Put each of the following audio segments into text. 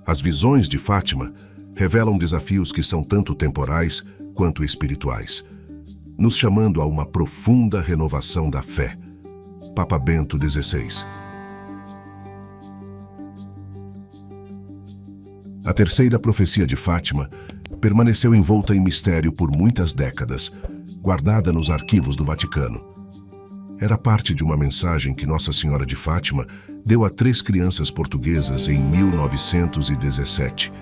As visões de Fátima revelam desafios que são tanto temporais quanto espirituais, nos chamando a uma profunda renovação da fé. Papa Bento XVI. A terceira profecia de Fátima permaneceu envolta em mistério por muitas décadas, guardada nos arquivos do Vaticano. Era parte de uma mensagem que Nossa Senhora de Fátima deu a 3 crianças portuguesas em 1917,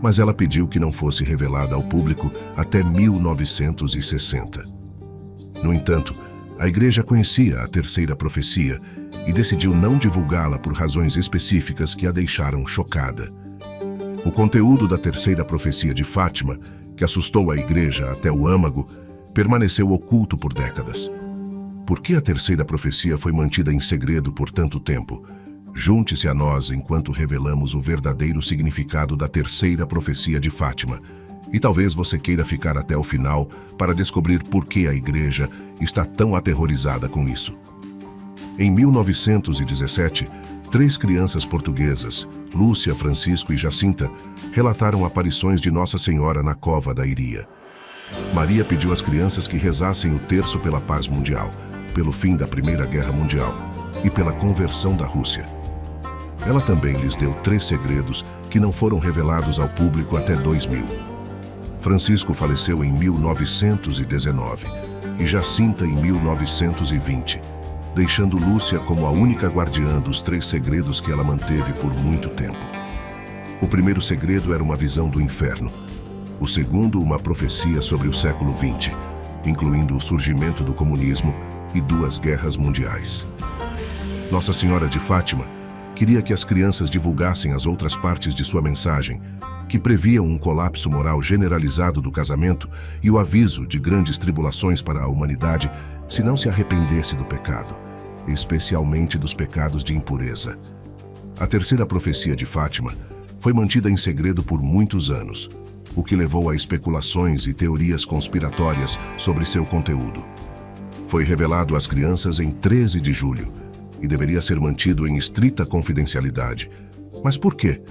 mas ela pediu que não fosse revelada ao público até 1960. No entanto, a Igreja conhecia a terceira profecia e decidiu não divulgá-la por razões específicas que a deixaram chocada. O conteúdo da terceira profecia de Fátima, que assustou a Igreja até o âmago, permaneceu oculto por décadas. Por que a terceira profecia foi mantida em segredo por tanto tempo? Junte-se a nós enquanto revelamos o verdadeiro significado da terceira profecia de Fátima. E talvez você queira ficar até o final para descobrir por que a Igreja está tão aterrorizada com isso. Em 1917, 3 crianças portuguesas, Lúcia, Francisco e Jacinta, relataram aparições de Nossa Senhora na cova da Iria. Maria pediu às crianças que rezassem o terço pela paz mundial, pelo fim da Primeira Guerra Mundial e pela conversão da Rússia. Ela também lhes deu 3 segredos que não foram revelados ao público até 2000. Francisco faleceu em 1919 e Jacinta em 1920, deixando Lúcia como a única guardiã dos 3 segredos que ela manteve por muito tempo. O primeiro segredo era uma visão do inferno. O segundo, uma profecia sobre o século XX, incluindo o surgimento do comunismo e 2 guerras mundiais. Nossa Senhora de Fátima queria que as crianças divulgassem as outras partes de sua mensagem, que previam um colapso moral generalizado do casamento e o aviso de grandes tribulações para a humanidade se não se arrependesse do pecado, especialmente dos pecados de impureza. A terceira profecia de Fátima foi mantida em segredo por muitos anos, o que levou a especulações e teorias conspiratórias sobre seu conteúdo. Foi revelado às crianças em 13 de julho e deveria ser mantido em estrita confidencialidade. Mas por quê?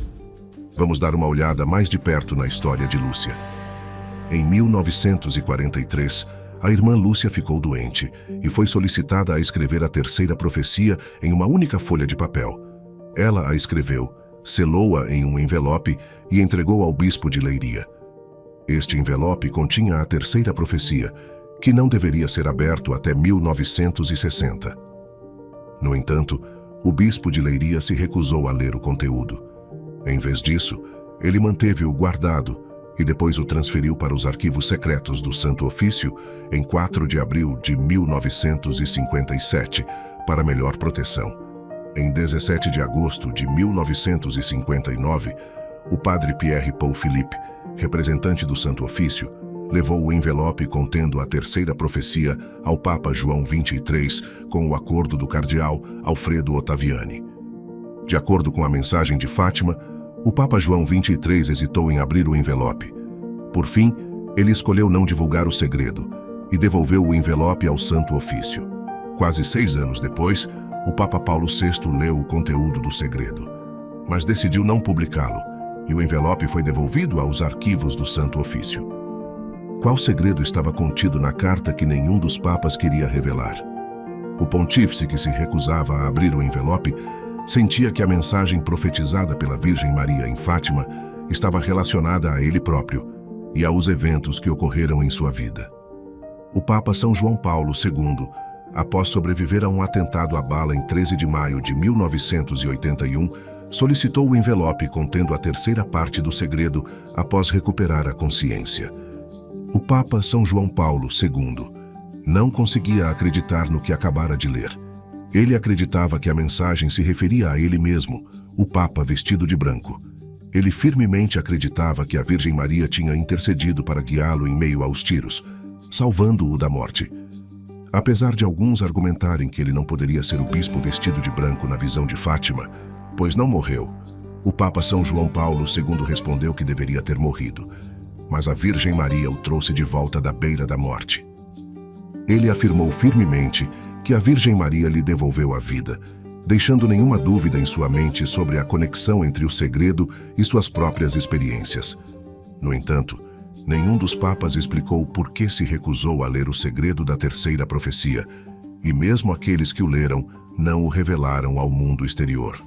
Vamos dar uma olhada mais de perto na história de Lúcia. Em 1943, a irmã Lúcia ficou doente e foi solicitada a escrever a terceira profecia em uma única folha de papel. Ela a escreveu, selou-a em um envelope e entregou ao bispo de Leiria. Este envelope continha a terceira profecia, que não deveria ser aberto até 1960. No entanto, o bispo de Leiria se recusou a ler o conteúdo. Em vez disso, ele manteve-o guardado e depois o transferiu para os arquivos secretos do Santo Ofício em 4 de abril de 1957, para melhor proteção. Em 17 de agosto de 1959, o padre Pierre Paul Philippe, representante do Santo Ofício, levou o envelope contendo a terceira profecia ao Papa João XXIII com o acordo do cardeal Alfredo Ottaviani. De acordo com a mensagem de Fátima, o Papa João XXIII hesitou em abrir o envelope. Por fim, ele escolheu não divulgar o segredo e devolveu o envelope ao Santo Ofício. Quase 6 anos depois, o Papa Paulo VI leu o conteúdo do segredo, mas decidiu não publicá-lo, e o envelope foi devolvido aos arquivos do Santo Ofício. Qual segredo estava contido na carta que nenhum dos papas queria revelar? O pontífice, que se recusava a abrir o envelope, sentia que a mensagem profetizada pela Virgem Maria em Fátima estava relacionada a ele próprio e aos eventos que ocorreram em sua vida. O Papa São João Paulo II, após sobreviver a um atentado à bala em 13 de maio de 1981, solicitou o envelope contendo a terceira parte do segredo após recuperar a consciência. O Papa São João Paulo II não conseguia acreditar no que acabara de ler. Ele acreditava que a mensagem se referia a ele mesmo, o Papa vestido de branco. Ele firmemente acreditava que a Virgem Maria tinha intercedido para guiá-lo em meio aos tiros, salvando-o da morte. Apesar de alguns argumentarem que ele não poderia ser o bispo vestido de branco na visão de Fátima, pois não morreu, o Papa São João Paulo II respondeu que deveria ter morrido, mas a Virgem Maria o trouxe de volta da beira da morte. Ele afirmou firmemente que a Virgem Maria lhe devolveu a vida deixando nenhuma dúvida em sua mente sobre a conexão entre o segredo e suas próprias experiências. No entanto, nenhum dos papas explicou por que se recusou a ler o segredo da terceira profecia, e mesmo aqueles que o leram não o revelaram ao mundo exterior.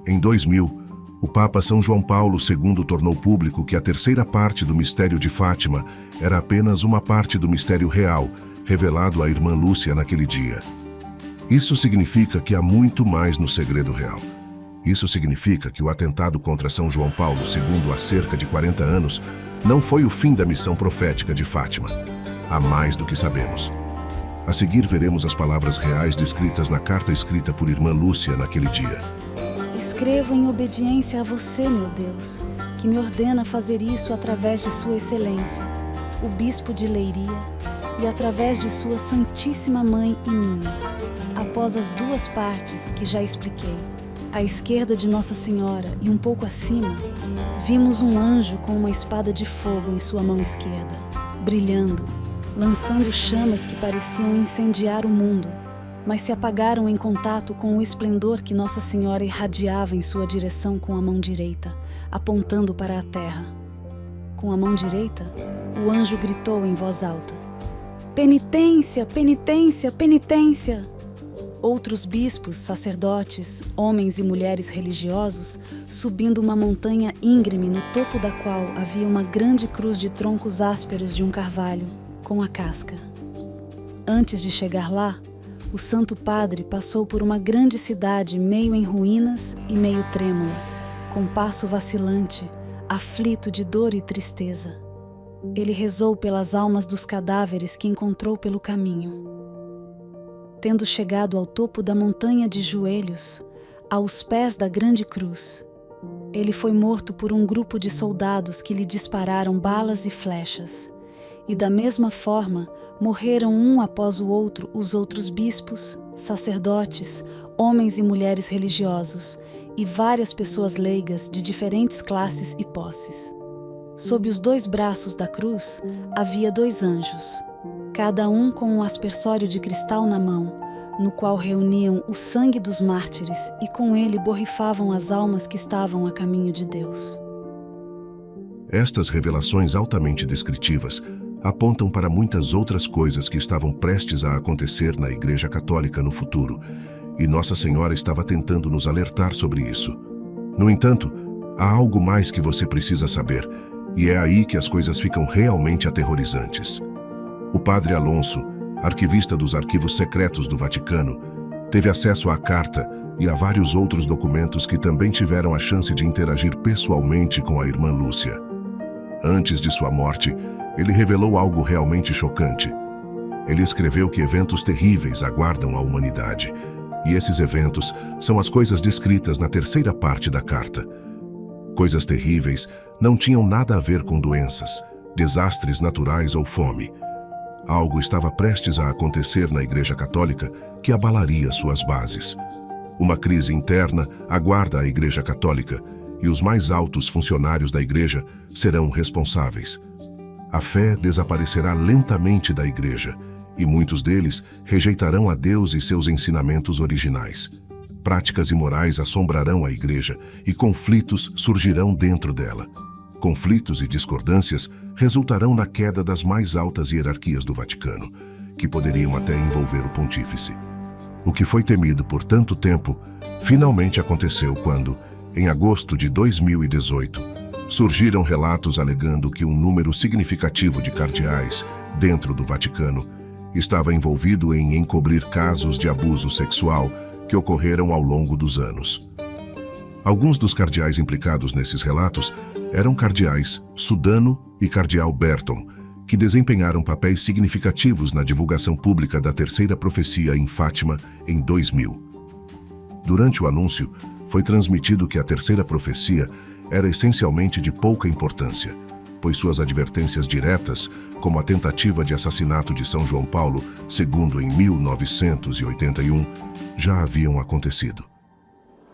Em 2000, o Papa São João Paulo II tornou público que a terceira parte do mistério de Fátima era apenas uma parte do mistério real, revelado à irmã Lúcia naquele dia. Isso significa que há muito mais no segredo real. Isso significa que o atentado contra São João Paulo II há cerca de 40 anos não foi o fim da missão profética de Fátima. Há mais do que sabemos. A seguir veremos as palavras reais descritas na carta escrita por irmã Lúcia naquele dia. Escrevo em obediência a você, meu Deus, que me ordena fazer isso através de Sua Excelência, o Bispo de Leiria, e através de Sua Santíssima Mãe e minha, após as duas partes que já expliquei. À esquerda de Nossa Senhora e um pouco acima, vimos um anjo com uma espada de fogo em sua mão esquerda, brilhando, lançando chamas que pareciam incendiar o mundo, mas se apagaram em contato com o esplendor que Nossa Senhora irradiava em sua direção com a mão direita, apontando para a terra. Com a mão direita, o anjo gritou em voz alta: "Penitência, penitência, penitência!" Outros bispos, sacerdotes, homens e mulheres religiosos, subindo uma montanha íngreme no topo da qual havia uma grande cruz de troncos ásperos de um carvalho, com a casca. Antes de chegar lá, o Santo Padre passou por uma grande cidade meio em ruínas e meio trêmula, com passo vacilante, aflito de dor e tristeza. Ele rezou pelas almas dos cadáveres que encontrou pelo caminho. Tendo chegado ao topo da montanha de joelhos, aos pés da grande cruz, ele foi morto por um grupo de soldados que lhe dispararam balas e flechas. E da mesma forma, morreram um após o outro os outros bispos, sacerdotes, homens e mulheres religiosos, e várias pessoas leigas de diferentes classes e posses. Sob os dois braços da cruz, havia dois anjos, cada um com um aspersório de cristal na mão, no qual reuniam o sangue dos mártires e com ele borrifavam as almas que estavam a caminho de Deus. Estas revelações altamente descritivas apontam para muitas outras coisas que estavam prestes a acontecer na Igreja Católica no futuro, e Nossa Senhora estava tentando nos alertar sobre isso. No entanto, há algo mais que você precisa saber, e é aí que as coisas ficam realmente aterrorizantes. O padre Alonso, arquivista dos arquivos secretos do Vaticano, teve acesso à carta e a vários outros documentos que também tiveram a chance de interagir pessoalmente com a irmã Lúcia. Antes de sua morte, ele revelou algo realmente chocante. Ele escreveu que eventos terríveis aguardam a humanidade, e esses eventos são as coisas descritas na terceira parte da carta. Coisas terríveis não tinham nada a ver com doenças, desastres naturais ou fome. Algo estava prestes a acontecer na Igreja Católica que abalaria suas bases. Uma crise interna aguarda a Igreja Católica e os mais altos funcionários da Igreja serão responsáveis. A fé desaparecerá lentamente da Igreja e muitos deles rejeitarão a Deus e seus ensinamentos originais. Práticas imorais assombrarão a Igreja e conflitos surgirão dentro dela. Conflitos e discordâncias resultarão na queda das mais altas hierarquias do Vaticano, que poderiam até envolver o pontífice. O que foi temido por tanto tempo finalmente aconteceu quando, em agosto de 2018, surgiram relatos alegando que um número significativo de cardeais dentro do Vaticano estava envolvido em encobrir casos de abuso sexual que ocorreram ao longo dos anos. Alguns dos cardeais implicados nesses relatos eram cardeais Sudano e cardeal Berton, que desempenharam papéis significativos na divulgação pública da terceira profecia em Fátima em 2000. Durante o anúncio, foi transmitido que a terceira profecia era essencialmente de pouca importância, pois suas advertências diretas, como a tentativa de assassinato de São João Paulo II em 1981, já haviam acontecido.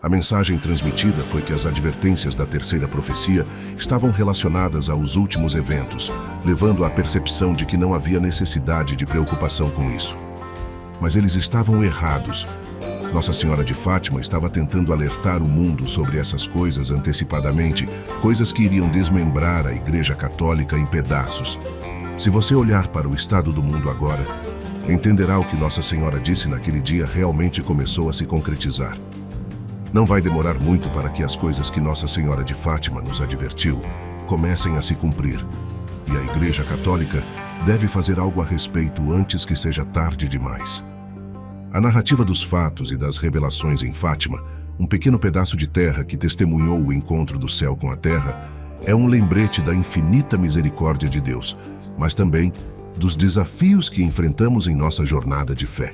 A mensagem transmitida foi que as advertências da terceira profecia estavam relacionadas aos últimos eventos, levando à percepção de que não havia necessidade de preocupação com isso. Mas eles estavam errados. Nossa Senhora de Fátima estava tentando alertar o mundo sobre essas coisas antecipadamente, coisas que iriam desmembrar a Igreja Católica em pedaços. Se você olhar para o estado do mundo agora, entenderá o que Nossa Senhora disse naquele dia realmente começou a se concretizar. Não vai demorar muito para que as coisas que Nossa Senhora de Fátima nos advertiu comecem a se cumprir. E a Igreja Católica deve fazer algo a respeito antes que seja tarde demais. A narrativa dos fatos e das revelações em Fátima, um pequeno pedaço de terra que testemunhou o encontro do céu com a terra, é um lembrete da infinita misericórdia de Deus, mas também dos desafios que enfrentamos em nossa jornada de fé.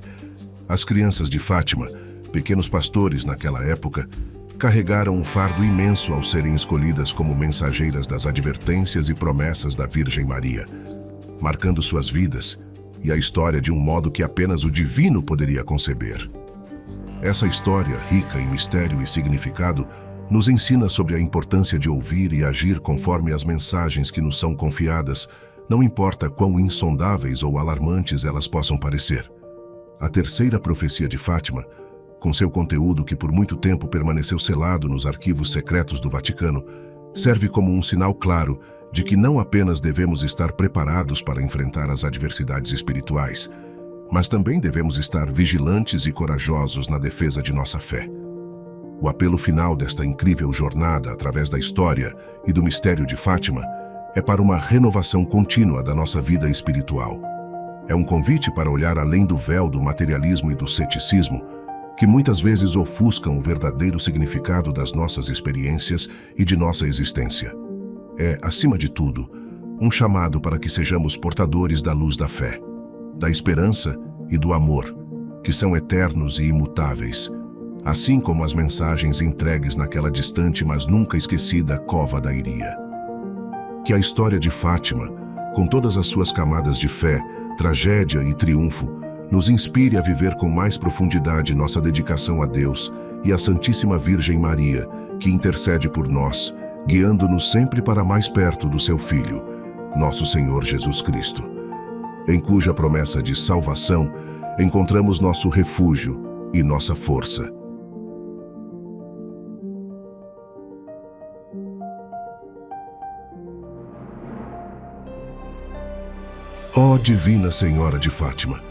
As crianças de Fátima, pequenos pastores naquela época, carregaram um fardo imenso ao serem escolhidas como mensageiras das advertências e promessas da Virgem Maria, marcando suas vidas e a história de um modo que apenas o divino poderia conceber. Essa história, rica em mistério e significado, nos ensina sobre a importância de ouvir e agir conforme as mensagens que nos são confiadas, não importa quão insondáveis ou alarmantes elas possam parecer. A terceira profecia de Fátima, com seu conteúdo que por muito tempo permaneceu selado nos arquivos secretos do Vaticano, serve como um sinal claro de que não apenas devemos estar preparados para enfrentar as adversidades espirituais, mas também devemos estar vigilantes e corajosos na defesa de nossa fé. O apelo final desta incrível jornada através da história e do mistério de Fátima é para uma renovação contínua da nossa vida espiritual. É um convite para olhar além do véu do materialismo e do ceticismo, que muitas vezes ofuscam o verdadeiro significado das nossas experiências e de nossa existência. É, acima de tudo, um chamado para que sejamos portadores da luz da fé, da esperança e do amor, que são eternos e imutáveis, assim como as mensagens entregues naquela distante mas nunca esquecida cova da Iria. Que a história de Fátima, com todas as suas camadas de fé, tragédia e triunfo, nos inspire a viver com mais profundidade nossa dedicação a Deus e à Santíssima Virgem Maria, que intercede por nós, guiando-nos sempre para mais perto do seu Filho, nosso Senhor Jesus Cristo, em cuja promessa de salvação encontramos nosso refúgio e nossa força. Ó Divina Senhora de Fátima,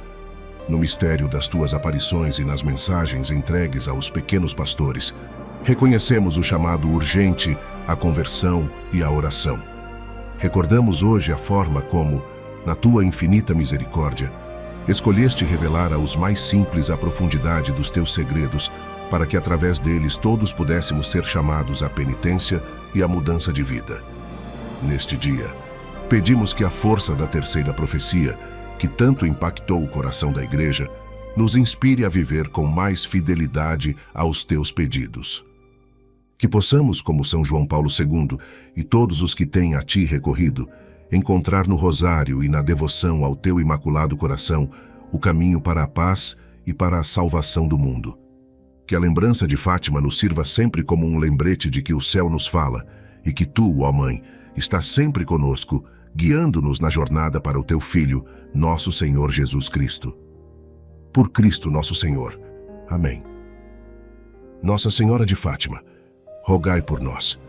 no mistério das tuas aparições e nas mensagens entregues aos pequenos pastores, reconhecemos o chamado urgente à conversão e à oração. Recordamos hoje a forma como, na tua infinita misericórdia, escolheste revelar aos mais simples a profundidade dos teus segredos, para que através deles todos pudéssemos ser chamados à penitência e à mudança de vida. Neste dia, pedimos que a força da terceira profecia, que tanto impactou o coração da Igreja, nos inspire a viver com mais fidelidade aos teus pedidos. Que possamos, como São João Paulo II e todos os que têm a ti recorrido, encontrar no rosário e na devoção ao teu imaculado coração o caminho para a paz e para a salvação do mundo. Que a lembrança de Fátima nos sirva sempre como um lembrete de que o céu nos fala e que tu, ó Mãe, estás sempre conosco, guiando-nos na jornada para o teu Filho, nosso Senhor Jesus Cristo. Por Cristo nosso Senhor. Amém. Nossa Senhora de Fátima, rogai por nós.